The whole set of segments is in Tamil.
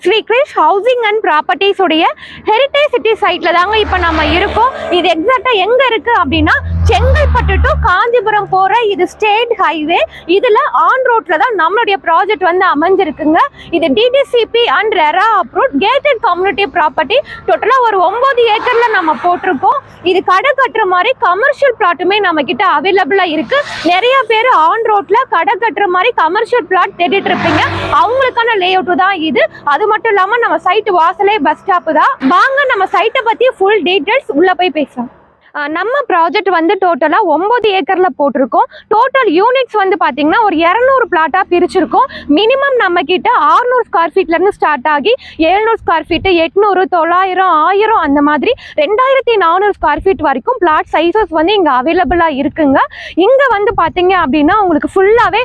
Sri Krish housing and properties உடைய ஹெரிட்டேஜ் சிட்டி சைட்ல தாங்க இப்போ நம்ம இருக்கோம். இது எக்ஸாக்டா எங்க இருக்கு அப்படின்னா செங்கல்பட்டு டு காஞ்சிபுரம் போற இது ஸ்டேட் ஹைவே. இதுல ஆன் ரோட்ல தான் நம்மளுடைய ப்ராஜெக்ட் வந்து அமைஞ்சிருக்குங்க. இது DTCP and RERA approved gated community property. டோட்டலா ஒரு 9 ஏக்கர்ல நம்ம போட்டிருக்கோம். இது கடை கட்டுற மாதிரி கமர்ஷியல் பிளாட்டுமே நம்ம கிட்ட அவைலபிளா இருக்கு. நிறைய பேர் ஆன் ரோட்ல கடை கட்டுற மாதிரி கமர்ஷியல் பிளாட் தேடிட்டு இருப்பீங்க. அவங்களுக்கான லே அவுட் தான் இது. அது மட்டும் இல்லாம நம்ம சைட் வாசலே பஸ் ஸ்டாப் தான். வாங்க நம்ம சைட்டை பத்தி ஃபுல் டீடைல்ஸ் உள்ள போய் பேசலாம். நம்ம ப்ராஜெக்ட் வந்து டோட்டலா 9 ஏக்கர்ல போட்டிருக்கோம். டோட்டல் யூனிட்ஸ் வந்து பாத்தீங்கன்னா ஒரு 200 பிளாட்டா பிரிச்சிருக்கோம். மினிமம் நம்ம கிட்ட 600 ஸ்கொயர் ஃபீட்ல இருந்து ஸ்டார்ட் ஆகி 700 ஸ்கொயர் ஃபீட், 800, 900, 1000 அந்த மாதிரி 2400 ஸ்கொயர் ஃபீட் வரைக்கும் பிளாட் சைசஸ் வந்து இங்க அவைலபிளா இருக்குங்க. இங்க வந்து பாத்தீங்க அப்படின்னா உங்களுக்கு ஃபுல்லாவே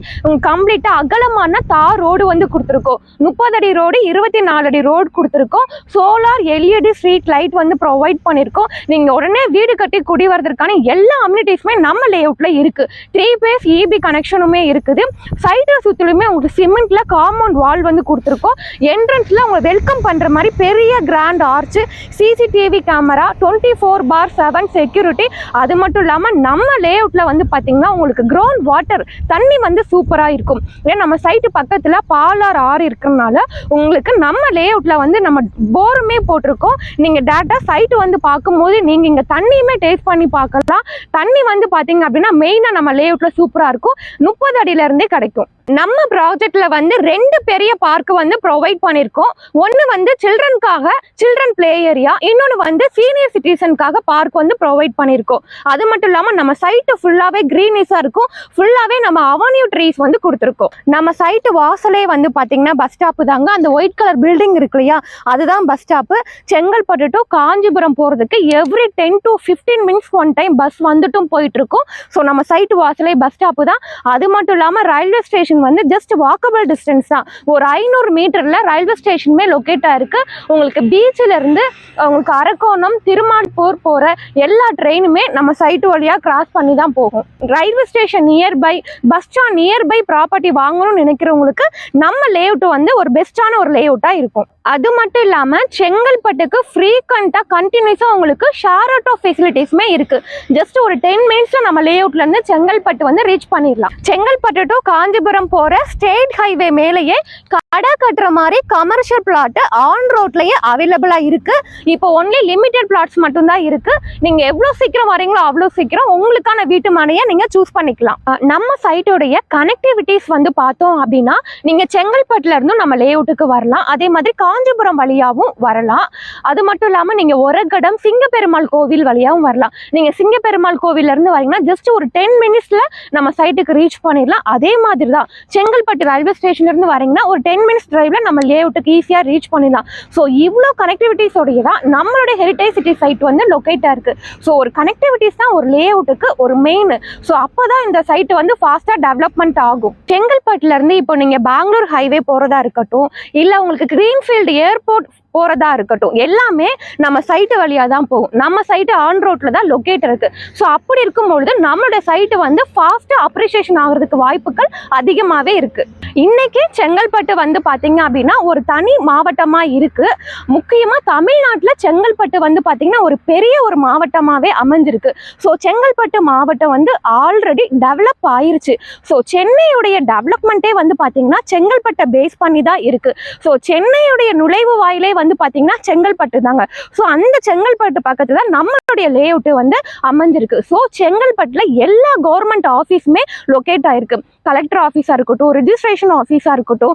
கம்ப்ளீட்டா அகலமான தார் ரோடு வந்து கொடுத்துருக்கோம். 30 அடி ரோடு, 24 அடி ரோடு கொடுத்துருக்கோம். சோலார் எல்இடி ஸ்ட்ரீட் லைட் வந்து ப்ரொவைட் பண்ணிருக்கோம். நீங்க உடனே வீடு கட்டி குடி வரதுக்கான எல்லா அம்யூனிட்டிஸுமே நம்ம லே அவுட்ல இருக்கு. 3 பேஸ் இபி கனெக்ஷனுமே இருக்குது. சைட்டை சுத்திலுமே உங்களுக்கு சிமெண்ட்ல காம்பவுண்ட் வால் வந்து கொடுத்துருக்கோம். என்ட்ரன்ஸ்ல உங்களை வெல்கம் பண்ற மாதிரி பெரிய grand arch, CCTV camera, 24/7 security. அது மட்டும் இல்லாம நம்ம லே அவுட்ல வந்து பாத்தீங்கன்னா உங்களுக்கு கிரவுண்ட் வாட்டர் தண்ணி வந்து சூப்பரா இருக்கும். ஏன்னா நம்ம சைட்டு பக்கத்துல பாலார் ஆறு இருக்கிறதுனால உங்களுக்கு நம்ம லே அவுட்ல வந்து நம்ம போருமே போட்டிருக்கோம். நீங்க டேரக்டா சைட்டு வந்து பார்க்கும்போது நீங்க இங்க தண்ணியுமே டேஸ்ட் பண்ணி பார்க்கலாம். தண்ணி வந்து பாத்தீங்க அப்படின்னா மெயினா நம்ம லே அவுட்ல சூப்பரா இருக்கும். 30 அடியில இருந்தே கிடைக்கும். நம்ம ப்ராஜெக்ட்ல வந்து 2 பெரிய பார்க் வந்து ப்ரொவைட் பண்ணிருக்கோம். ஒன்னு வந்து சில்ட்ரனுக்காக சில்ட்ரன் பிளே ஏரியா, இன்னொன்னு வந்து சீனியர் சிட்டிசனுக்காக பார்க் வந்து ப்ரொவைட் பண்ணிருக்கோம். அது மட்டும் இல்லாம நம்ம சைட்டு ஃபுல்லாவே கிரீனிஷா இருக்கும். ஃபுல்லாவே நம்ம அவென்யூ ட்ரீஸ் வந்து கொடுத்துருக்கோம். நம்ம சைட்டு வாசலே வந்து பாத்தீங்கன்னா பஸ் ஸ்டாப் தாங்க. அந்த ஒயிட் கலர் பில்டிங் இருக்கு இல்லையா, அதுதான் bus stop. Chengalpattu to Kanchipuram போறதுக்கு every 10 to 15 minutes one time bus வந்துட்டும் போயிட்டு இருக்கும். ஸோ நம்ம சைட்டு வாசலே பஸ் ஸ்டாப் தான். அது மட்டும் இல்லாம ரயில்வே ஸ்டேஷன் வந்து ஜஸ்ட் வாக்கபிள் டிஸ்டன்ஸ் தான். ஒரு 500 மீட்டர்ல ரயில்வே ஸ்டேஷனுமே லொக்கேட் ஆயிருக்கு. உங்களுக்கு பீச்ல இருந்து உங்களுக்கு அரக்கோணம், திருமால்பூர் போற எல்லா ட்ரெயினுமே நம்ம சைட்டு வழியா கிராஸ் பண்ணி தான் போகும். Railway station nearby, bus stand nearby property வாங்கணும்னு நினைக்கிறவங்களுக்கு நம்ம லே அவுட் வந்து ஒரு பெஸ்டான ஒரு லே அவுட்டா இருக்கும். அது மட்டும் இல்லாம செங்கல்பட்டுக்கு ஃப்ரீக்வெண்டா கண்டினியூஸா உங்களுக்கு ஷேர் ஆட்டோ ஃபெசிலிட்டிஸ்மே இருக்கு. ஜஸ்ட் ஒரு 10 மினிட்ஸ்ல நம்ம லே அவுட்ல இருந்து செங்கல்பட்டு வந்து ரீச் பண்ணிடலாம். செங்கல்பட்டு டு காஞ்சிபுரம் போற ஸ்டேட் ஹைவே மேலேயே கடை கட்டுற மாதிரி கமர்ஷியல் பிளாட் ஆன் ரோட்லயே அவைலபிளா இருக்கு. இப்போ ஒன்லி லிமிடெட் பிளாட்ஸ் மட்டும் தான் இருக்கு. நீங்க எவ்வளவு சீக்கிரம் வரீங்களோ அவ்வளவு சீக்கிரம் உங்களுக்கான வீட்டு மனையை நீங்க சூஸ் பண்ணிக்கலாம். நம்ம சைட்டோடைய கனெக்டிவிட்டிஸ் வந்து பார்த்தோம் அப்படின்னா நீங்க செங்கல்பட்டுல இருந்தும் நம்ம லே அவுட்டுக்கு வரலாம். அதே மாதிரி காஞ்சிபுரம் வழியாவும் வரலாம். அது மட்டும் இல்லாம நீங்க ஒரகடம் சிங்கப்பெருமாள் கோவில் வழியாவும் வரலாம். நீங்க சிங்கப்பெருமாள் கோவில்ல இருந்து வரீங்கன்னா ஜஸ்ட் ஒரு 10 மினிட்ஸ்ல நம்ம சைட்டுக்கு ரீச் பண்ணிடலாம். அதே மாதிரி தான் செங்கல்பட்டு ரயில்வே ஸ்டேஷன்ல இருந்து வரீங்கன்னா ஒரு 10 மினிட்ஸ் டிரைவ்ல நம்ம லே அவுட்டுக்கு ஈஸியா ரீச் பண்ணிடலாம். ஸோ இவ்வளோ கனெக்டிவிட்டிஸோடைய தான் நம்மளுடைய ஹெரிட்டேஜ் சிட்டி சைட் வந்து லொக்கேட்டா இருக்கு. ஸோ ஒரு கனெக்டிவிட்டிஸ் தான் ஒரு லே அவுட்டுக்கு ஒரு மெயின். ஸோ அப்போதான் இந்த சைட் வந்து ஃபாஸ்டா டெவலப்மெண்ட் ஆகும். செங்கல்பட்டுல இருந்து இப்போ நீங்க பெங்களூர் ஹைவே போறதா இருக்கட்டும், இல்ல உங்களுக்கு கிரீன்ஃபீல்டு ஏர்போர்ட் போறதா இருக்கட்டும், எல்லாமே நம்ம சைட்டு வழியா தான் போகும். நம்ம சைட்டு ஆன் ரோட்ல தான் லொக்கேட் இருக்கு. ஸோ அப்படி இருக்கும்பொழுது நம்மளோட சைட்டு வந்து ஃபாஸ்டா அப்ரிசியேஷன் ஆகிறதுக்கு வாய்ப்புகள் அதிகமாகவே இருக்கு. இன்னைக்கு செங்கல்பட்டு வந்து பாத்தீங்க அப்படின்னா ஒரு தனி மாவட்டமா இருக்கு. முக்கியமா தமிழ்நாட்டுல செங்கல்பட்டு வந்து பாத்தீங்கன்னா ஒரு பெரிய ஒரு மாவட்டமாவே அமைஞ்சிருக்கு. ஸோ செங்கல்பட்டு மாவட்டம் வந்து ஆல்ரெடி டெவலப் ஆயிருச்சு. ஸோ சென்னையுடைய டெவலப்மெண்ட்டே வந்து பாத்தீங்கன்னா செங்கல்பட்டை பேஸ் பண்ணி தான் இருக்கு. ஸோ சென்னையுடைய நுழைவு வாயிலே வந்து பாத்தீங்கன்னா செங்கல்பட்டு தாங்க. ஸோ அந்த செங்கல்பட்டு பக்கத்துல நம்மளுடைய லே அவுட் வந்து அமைஞ்சிருக்கு. ஸோ செங்கல்பட்டுல எல்லா கவர்மெண்ட் ஆஃபீஸுமே லொக்கேட் ஆயிருக்கு. கலெக்டர் ஆஃபீஸா இருக்கட்டும், ரெஜிஸ்ட்ரேஷன் ஆஃபீஸா இருக்கட்டும்,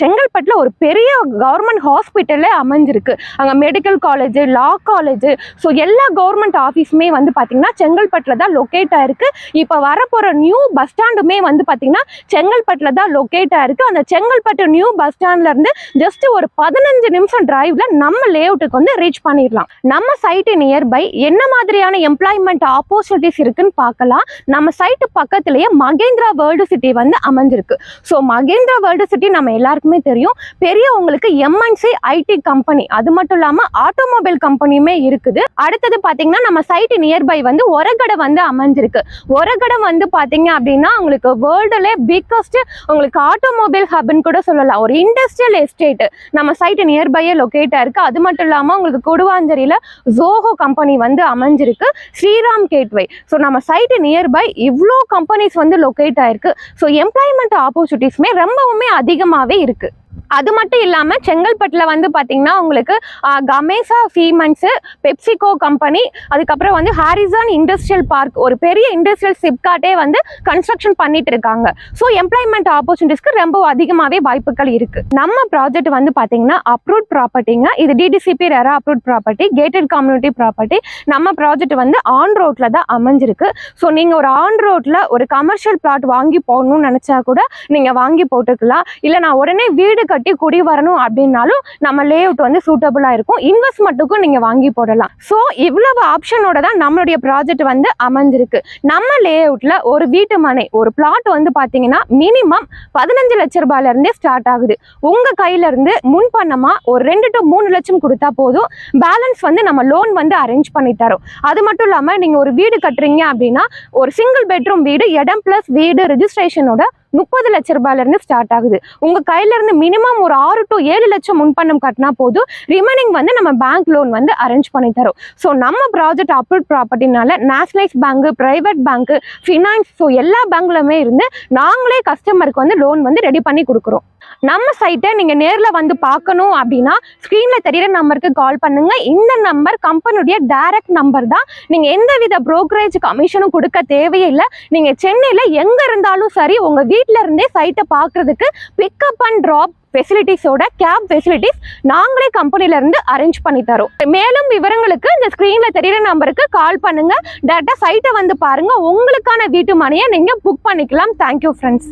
செங்கல்பட்டுல ஒரு பெரிய கவர்மெண்ட் ஹாஸ்பிட்டலே அமைஞ்சிருக்கு. அங்கே மெடிக்கல் காலேஜ், லா காலேஜ், ஸோ எல்லா கவர்மெண்ட் ஆஃபீஸுமே வந்து பார்த்தீங்கன்னா செங்கல்பட்டுல தான் லொக்கேட் ஆயிருக்கு. இப்போ வரப்போற நியூ பஸ் ஸ்டாண்டுமே வந்து பார்த்தீங்கன்னா செங்கல்பட்டுல தான் லொக்கேட் ஆயிருக்கு. அந்த செங்கல்பட்டு நியூ பஸ் ஸ்டாண்ட்ல இருந்து ஜஸ்ட் ஒரு 15 நிமிஷம் டிரைவ் 5ல நம்ம லேஅவுட்டுக்கு வந்து ரீச் பண்ணிடலாம். நம்ம சைட்டு நியர்பை என்ன மாதிரியான எம்ப்ளாய்மெண்ட் ஆப்பர்ச்சுனிட்டிஸ் இருக்குன்னு பார்க்கலாம். நம்ம சைட்டு பக்கத்திலேயே மகேந்திரா வேர்ல்டு சிட்டி வந்து அமைஞ்சிருக்கு. ஸோ மகேந்திரா வேர்ல்டு சிட்டி நம்ம எல்லாருக்குமே தெரியும், பெரிய உங்களுக்கு எம்என்சி ஐடி கம்பெனி, அது மட்டும் இல்லாமல் ஆட்டோமொபைல் கம்பெனியுமே இருக்குது. அடுத்தது பார்த்தீங்கன்னா நம்ம சைட்டு நியர்பை வந்து ஒரகடை வந்து அமைஞ்சிருக்கு. ஒரகடை வந்து பார்த்தீங்க அப்படின்னா உங்களுக்கு வேர்ல்டுலே பிக்கஸ்ட் உங்களுக்கு ஆட்டோமொபைல் ஹப்னு கூட சொல்லலாம். ஒரு இண்டஸ்ட்ரியல் எஸ்டேட் நம்ம சைட்டு நியர்பையே லொக்கேட்டா இருக்கு. அது மட்டும் இல்லாமல் உங்களுக்கு கொடுவாஞ்சேரியில ஜோஹோ கம்பெனி வந்து அமைஞ்சிருக்கு, ஸ்ரீராம் கேட்வே. ஸோ நம்ம சைட்டு நியர்பை இவ்வளோ கம்பெனிஸ் வந்து லொக்கேட் ஆயிருக்கு. ஸோ எம்ப்ளாய்மெண்ட் ஆப்பர்ச்சுனிட்டிஸ்மே ரொம்பவுமே அதிகமாகவே இருக்கு. அது மட்டும் இல்லாமல் செங்கல்பட்டில் வந்து பார்த்தீங்கன்னா உங்களுக்கு கமேசா சீமெண்ட்ஸு, பெப்சிகோ கம்பெனி, அதுக்கப்புறம் வந்து ஹாரிசான் இண்டஸ்ட்ரியல் பார்க், ஒரு பெரிய இண்டஸ்ட்ரியல் சிப்காட்டே வந்து கன்ஸ்ட்ரக்ஷன் பண்ணிட்டு இருக்காங்க. ஸோ எம்ப்ளாய்மெண்ட் ஆப்பர்ச்சுனிட்டிஸ்க்கு ரொம்ப அதிகமாகவே வாய்ப்புகள் இருக்கு. நம்ம ப்ராஜெக்ட் வந்து பார்த்தீங்கன்னா அப்ரூவ்ட் ப்ராப்பர்ட்டிங்க. இது DTCP RERA approved property, gated community property. நம்ம ப்ராஜெக்ட் வந்து ஆன் ரோட்ல தான் அமைஞ்சிருக்கு. ஸோ நீங்கள் ஒரு ஆன் ரோட்ல ஒரு கமர்ஷியல் பிளாட் வாங்கி போகணும்னு நினைச்சா கூட நீங்கள் வாங்கி போட்டுக்கலாம். இல்லை நான் உடனே வீடு கட்டி குடி வரணும் அப்படின்னாலும் நம்ம லேஅவுட் வந்து சூட்டபிளா இருக்கும். இன்வெஸ்ட்மெண்ட்டுக்கும் நீங்க வாங்கி போடலாம். ஸோ இவ்வளவு ஆப்ஷனோட தான் நம்மளுடைய ப்ராஜெக்ட் வந்து அமைஞ்சிருக்கு. நம்ம லேஅவுட்ல ஒரு வீட்டு மனை, ஒரு பிளாட் வந்து பாத்தீங்கன்னா மினிமம் 15 லட்சம் ரூபாயில இருந்தே ஸ்டார்ட் ஆகுது. உங்க கையில இருந்து முன்பணமா ஒரு 2 to 3 லட்சம் கொடுத்தா போதும், பேலன்ஸ் வந்து நம்ம லோன் வந்து அரேஞ்ச் பண்ணி தரோம். அது மட்டும் இல்லாம நீங்க ஒரு வீடு கட்டுறீங்க அப்படின்னா ஒரு சிங்கிள் பெட்ரூம் வீடு, இடம் பிளஸ் வீடு ரெஜிஸ்ட்ரேஷனோட 30 லட்சம் ரூபாயில இருந்து ஸ்டார்ட் ஆகுது. உங்க கையில இருந்து மினிமம் ஒரு 6 to 7 லட்சம் முன்பணம் கட்டினா போதும், ரிமைனிங் வந்து நம்ம பேங்க் லோன் வந்து அரேஞ்ச் பண்ணி தரோம். ஸோ நம்ம ப்ராஜெக்ட் அப்ரூவ்ட் ப்ராப்பர்ட்டினால nationalise bank, private bank, finance, so எல்லா பேங்க்லுமே இருந்து நாங்களே கஸ்டமருக்கு வந்து லோன் வந்து ரெடி பண்ணி கொடுக்குறோம். நம்ம சைட்டை நீங்க நேர்ல வந்து பார்க்கணும் அப்படின்னா ஸ்கிரீன்ல தெரியுற நம்பருக்கு கால் பண்ணுங்க. இந்த நம்பர் கம்பெனியுடைய டைரக்ட் நம்பர் தான். நீங்க எந்தவித புரோக்கரேஜ் கமிஷனும் கொடுக்க தேவையில்லை. நீங்க சென்னையில எங்க இருந்தாலும் சரி, உங்க வீட்ல இருந்தே சைட்டை பார்க்கறதுக்கு பிக்கப் அண்ட் டிராப் ஃபெசிலிட்டிஸோட கேப் ஃபெசிலிட்டிஸ் நாங்களே கம்பெனில இருந்து அரேஞ்ச் பண்ணி தரோம். மேலும் விவரங்களுக்கு இந்த ஸ்கிரீன்ல தெரியுற நம்பருக்கு கால் பண்ணுங்க. டேரக்டா சைட்டை வந்து பாருங்க, உங்களுக்கான வீட்டு மனையை நீங்க புக் பண்ணிக்கலாம். Thank you friends.